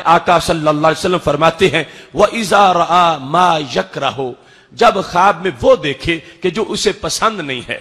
آقا صلی اللہ علیہ وسلم فرماتے ہیں وَإِذَا رَآ مَا يَكْرَهُ، جب خواب میں وہ دیکھے کہ جو اسے پسند نہیں ہے،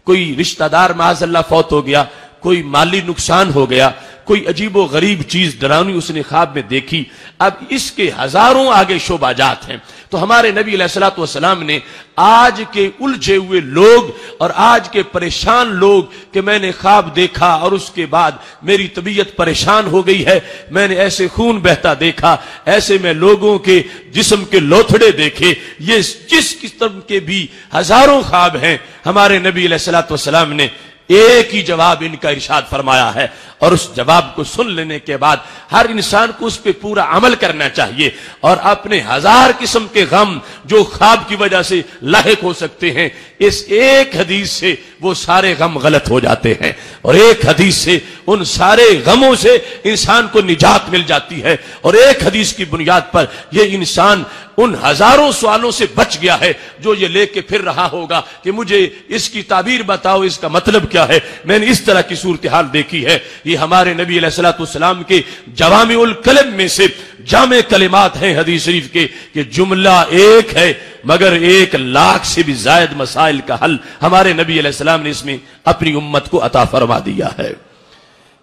کوئی رشتہ دار معاذ اللہ فوت ہو گیا، کوئی مالی نقصان ہو گیا، کوئی عجیب و غریب چیز ڈراؤنی اس نے خواب میں دیکھی، اب اس کے ہزاروں آگے شعبہ جات ہیں۔ تو ہمارے نبی علیہ الصلوۃ والسلام نے آج کے الجھے ہوئے لوگ اور آج کے پریشان لوگ کہ میں نے خواب دیکھا اور اس کے بعد میری طبیعت پریشان ہو گئی ہے، میں نے ایسے خون بہتا دیکھا، ایسے میں لوگوں کے جسم کے لوتھڑے دیکھے، یہ جس قسم کے بھی ہزاروں خواب ہیں، ہمارے نبی علیہ الصلوۃ والسلام نے ایک ہی جواب ان کا ارشاد فرمایا ہے، اور اس جواب کو سن لینے کے بعد ہر انسان کو اس پہ پورا عمل کرنا چاہیے، اور اپنے ہزار قسم کے غم جو خواب کی وجہ سے لاحق ہو سکتے ہیں، اس ایک حدیث سے وہ سارے غم غلط ہو جاتے ہیں، اور ایک حدیث سے ان سارے غموں سے انسان کو نجات مل جاتی ہے، اور ایک حدیث کی بنیاد پر یہ انسان ان ہزاروں سوالوں سے بچ گیا ہے جو یہ لے کے پھر رہا ہوگا کہ مجھے اس کی تعبیر بتاؤ، اس کا مطلب کیا ہے۔ میں نے اس طرح کی صورتحال دیکھی ہے۔ یہ ہمارے نبی علیہ الصلوۃ والسلام کے جوامع الکلم میں سے جامع کلمات ہیں حدیث شریف کے، کہ جملہ ایک ہے مگر 1,00,000 سے بھی زائد مسائل کا حل ہمارے نبی علیہ السلام نے اس میں اپنی امت کو عطا فرما دیا ہے۔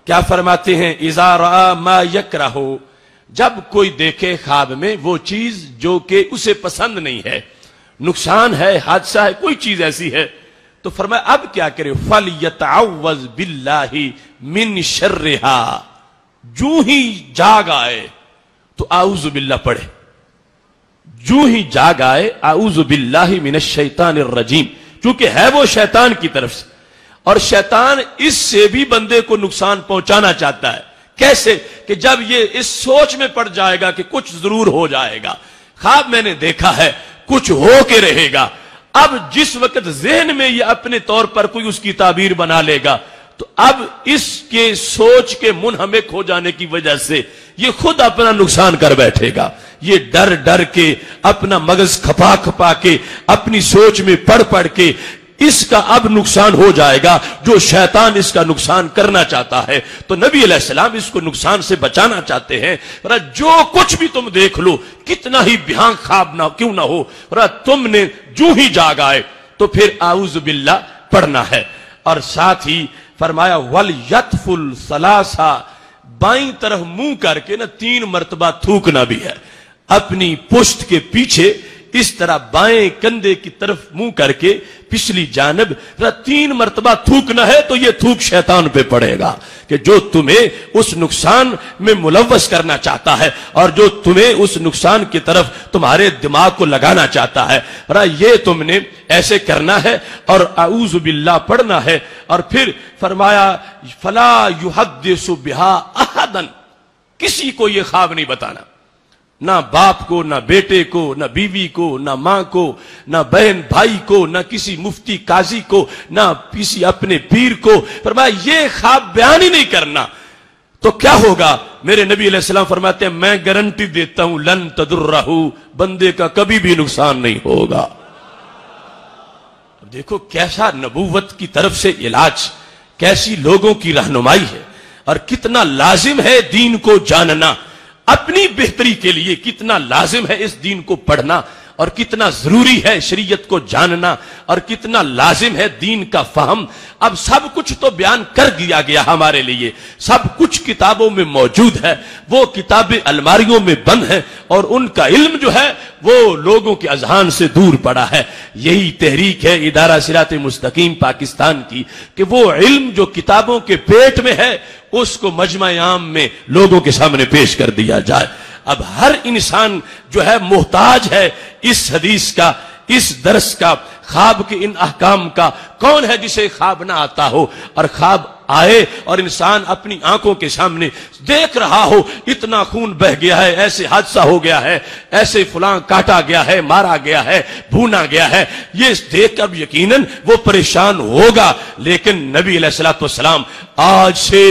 کیا فرماتے ہیں؟ اذا رأى ما يكره، جب کوئی دیکھے خواب میں وہ چیز جو کہ اسے پسند نہیں ہے، نقصان ہے، حادثہ ہے، کوئی چیز ایسی ہے، تو فرمایا اب کیا کرے؟ فَلْيَتَعَوَّذْ بِاللَّهِ مِنْ شَرِّهَا، جو ہی جاگ آئے تو اعوذ باللہ پڑھے، جو ہی جاگ آئے اعوذ باللہ من الشیطان الرجیم، چونکہ ہے وہ شیطان کی طرف سے، اور شیطان اس سے بھی بندے کو نقصان پہنچانا چاہتا ہے۔ کیسے؟ کہ جب یہ اس سوچ میں پڑ جائے گا کہ کچھ ضرور ہو جائے گا، خواب میں نے دیکھا ہے کچھ ہو کے رہے گا، اب جس وقت ذہن میں یہ اپنے طور پر کوئی اس کی تعبیر بنا لے گا تو اب اس کے سوچ کے منہمک ہو جانے کی وجہ سے یہ خود اپنا نقصان کر بیٹھے گا، یہ ڈر ڈر کے اپنا مغز کھپا کھپا کے اپنی سوچ میں پڑھ پڑھ کے اس کا اب نقصان ہو جائے گا جو شیطان اس کا نقصان کرنا چاہتا ہے۔ تو نبی علیہ السلام اس کو نقصان سے بچانا چاہتے ہیں، جو کچھ بھی تم دیکھ لو، کتنا ہی بھیانک خواب نہ کیوں نہ ہو، تم نے جو ہی جاگ آئے تو پھر اعوذ باللہ پڑھنا ہے۔ اور ساتھ ہی فرمایا وَلْيَتْفُلْ ثَلَاثًا، بائیں طرف منہ کر کے 3 مرتبہ تھوکنا بھی ہے، اپنی پشت کے پیچھے اس طرح بائیں کندھے کی طرف منہ کر کے پچھلی جانب 3 مرتبہ تھوکنا ہے۔ تو یہ تھوک شیطان پہ پڑے گا کہ جو تمہیں اس نقصان میں ملوث کرنا چاہتا ہے اور جو تمہیں اس نقصان کی طرف تمہارے دماغ کو لگانا چاہتا ہے، یہ تم نے ایسے کرنا ہے اور اعوذ باللہ پڑھنا ہے۔ اور پھر فرمایا فلا يحدث بها احدا، کسی کو یہ خواب نہیں بتانا، نہ باپ کو، نہ بیٹے کو، نہ بیوی کو، نہ ماں کو، نہ بہن بھائی کو، نہ کسی مفتی قاضی کو، نہ کسی اپنے پیر کو، فرمایا یہ خواب بیان ہی نہیں کرنا۔ تو کیا ہوگا؟ میرے نبی علیہ السلام فرماتے ہیں میں گارنٹی دیتا ہوں لن تضرہ، بندے کا کبھی بھی نقصان نہیں ہوگا۔ دیکھو کیسا نبوت کی طرف سے علاج، کیسی لوگوں کی رہنمائی ہے، اور کتنا لازم ہے دین کو جاننا، اپنی بہتری کے لیے کتنا لازم ہے اس دین کو پڑھنا، اور کتنا ضروری ہے شریعت کو جاننا، اور کتنا لازم ہے دین کا فہم۔ اب سب کچھ تو بیان کر دیا گیا ہمارے لیے، سب کچھ کتابوں میں موجود ہے، وہ کتابیں الماریوں میں بند ہیں، اور ان کا علم جو ہے وہ لوگوں کے اذہان سے دور پڑا ہے۔ یہی تحریک ہے ادارہ صراط مستقیم پاکستان کی، کہ وہ علم جو کتابوں کے پیٹ میں ہے اس کو مجمع عام میں لوگوں کے سامنے پیش کر دیا جائے۔ اب ہر انسان جو ہے محتاج ہے اس حدیث کا، اس درس کا، خواب کے ان احکام کا۔ کون ہے جسے خواب نہ آتا ہو، اور خواب آئے اور انسان اپنی آنکھوں کے سامنے دیکھ رہا ہو اتنا خون بہ گیا ہے، ایسے حادثہ ہو گیا ہے، ایسے فلاں کاٹا گیا ہے، مارا گیا ہے، بھونا گیا ہے، یہ دیکھ کر یقیناً وہ پریشان ہوگا۔ لیکن نبی علیہ الصلوۃ والسلام آج سے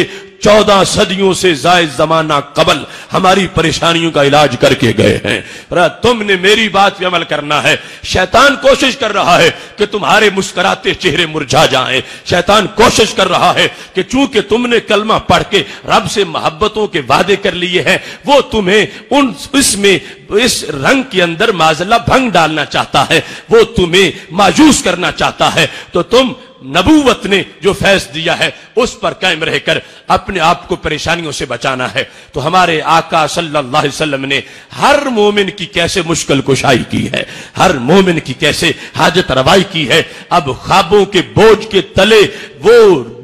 14 صدیوں سے زائد زمانہ قبل ہماری پریشانیوں کا علاج کر کے گئے ہیں۔ تم نے میری بات پہ عمل کرنا ہے۔ شیطان کوشش کر رہا ہے کہ تمہارے مسکراتے چہرے مرجھا جائیں۔ شیطان کوشش کر رہا ہے کہ چونکہ تم نے کلمہ پڑھ کے رب سے محبتوں کے وعدے کر لیے ہیں، وہ تمہیں اس رنگ کے اندر معاذاللہ بھنگ ڈالنا چاہتا ہے، وہ تمہیں مایوس کرنا چاہتا ہے۔ تو تم نبوت نے جو فیض دیا ہے اس پر قائم رہ کر اپنے آپ کو پریشانیوں سے بچانا ہے۔ تو ہمارے آقا صلی اللہ علیہ وسلم نے ہر مومن کی کیسے مشکل کشائی کی ہے، ہر مومن کی کیسے حاجت روائی کی ہے۔ اب خوابوں کے بوجھ کے تلے وہ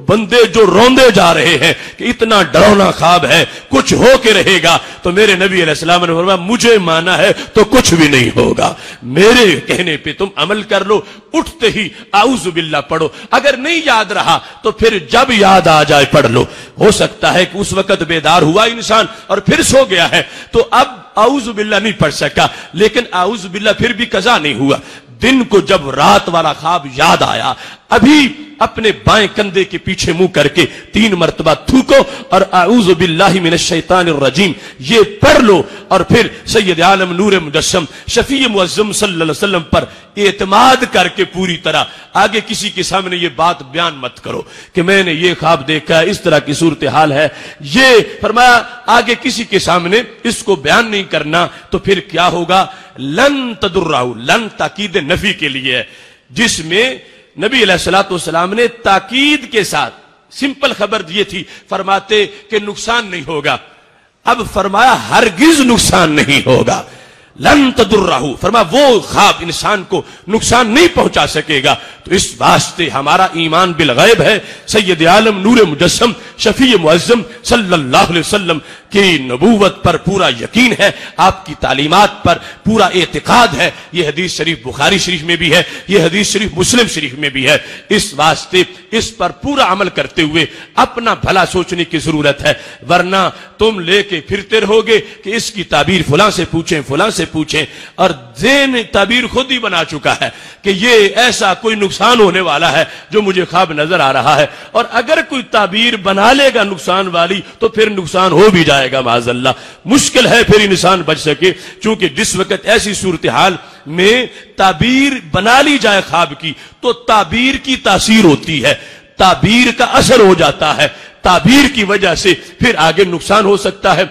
بندے جو روندے جا رہے ہیں کہ اتنا ڈراؤنا خواب ہے، کچھ ہو کے رہے گا، تو میرے نبی علیہ السلام نے فرمایا مجھے مانا ہے تو کچھ بھی نہیں ہوگا، میرے کہنے پہ تم عمل کر لو، اٹھتے ہی اعوذ باللہ پڑھو، اگر نہیں یاد رہا تو پھر جب یاد آ جائے پڑھ لو۔ ہو سکتا ہے کہ اس وقت بیدار ہوا انسان اور پھر سو گیا ہے تو اب اعوذ باللہ نہیں پڑھ سکا، لیکن اعوذ باللہ پھر بھی قضا نہیں ہوا۔ دن کو جب رات والا خواب یاد آیا، ابھی اپنے بائیں کندھے کے پیچھے منہ کر کے 3 مرتبہ تھوکو اور اعوذ باللہ من الشیطان الرجیم یہ پڑھ لو، اور پھر سید عالم نور مجسم شفیع معظم صلی اللہ علیہ وسلم پر اعتماد کر کے پوری طرح آگے کسی کے سامنے یہ بات بیان مت کرو کہ میں نے یہ خواب دیکھا ہے، اس طرح کی صورتحال ہے، یہ فرمایا آگے کسی کے سامنے اس کو بیان نہیں کرنا، تو پھر کیا ہوگا؟ لن تدرہ، لن تاکید نفی کے لیے ہے، جس میں نبی علیہ السلام نے تاکید کے ساتھ سمپل خبر یہ تھی، فرماتے کہ نقصان نہیں ہوگا، اب فرمایا ہرگز نقصان نہیں ہوگا۔ لن تدرہ، فرمایا وہ خواب انسان کو نقصان نہیں پہنچا سکے گا۔ تو اس واسطے ہمارا ایمان بالغیب ہے، سید عالم نور مجسم شفیع معظم صلی اللہ علیہ وسلم کی نبوت پر پورا یقین ہے، آپ کی تعلیمات پر پورا اعتقاد ہے۔ یہ حدیث شریف بخاری شریف میں بھی ہے، یہ حدیث شریف مسلم شریف میں بھی ہے۔ اس واسطے اس پر پورا عمل کرتے ہوئے اپنا بھلا سوچنے کی ضرورت ہے، ورنہ تم لے کے پھرتے رہو گے کہ اس کی تعبیر فلاں سے پوچھیں، فلاں سے پوچھیں، اور ذہن تعبیر خود ہی بنا چکا ہے کہ یہ ایسا کوئی نقصان ہونے والا ہے جو مجھے خواب نظر آ رہا ہے، اور اگر کوئی تعبیر بنا لے گا نقصان والی تو پھر نقصان ہو بھی جائے گا معاذ اللہ۔ مشکل ہے پھر انسان بچ سکے، چونکہ جس وقت ایسی صورتحال میں تعبیر بنا لی جائے خواب کی تو تعبیر کی تاثیر ہوتی ہے، تعبیر کا اثر ہو جاتا ہے، تعبیر کی وجہ سے پھر آگے نقصان ہو سکتا ہے۔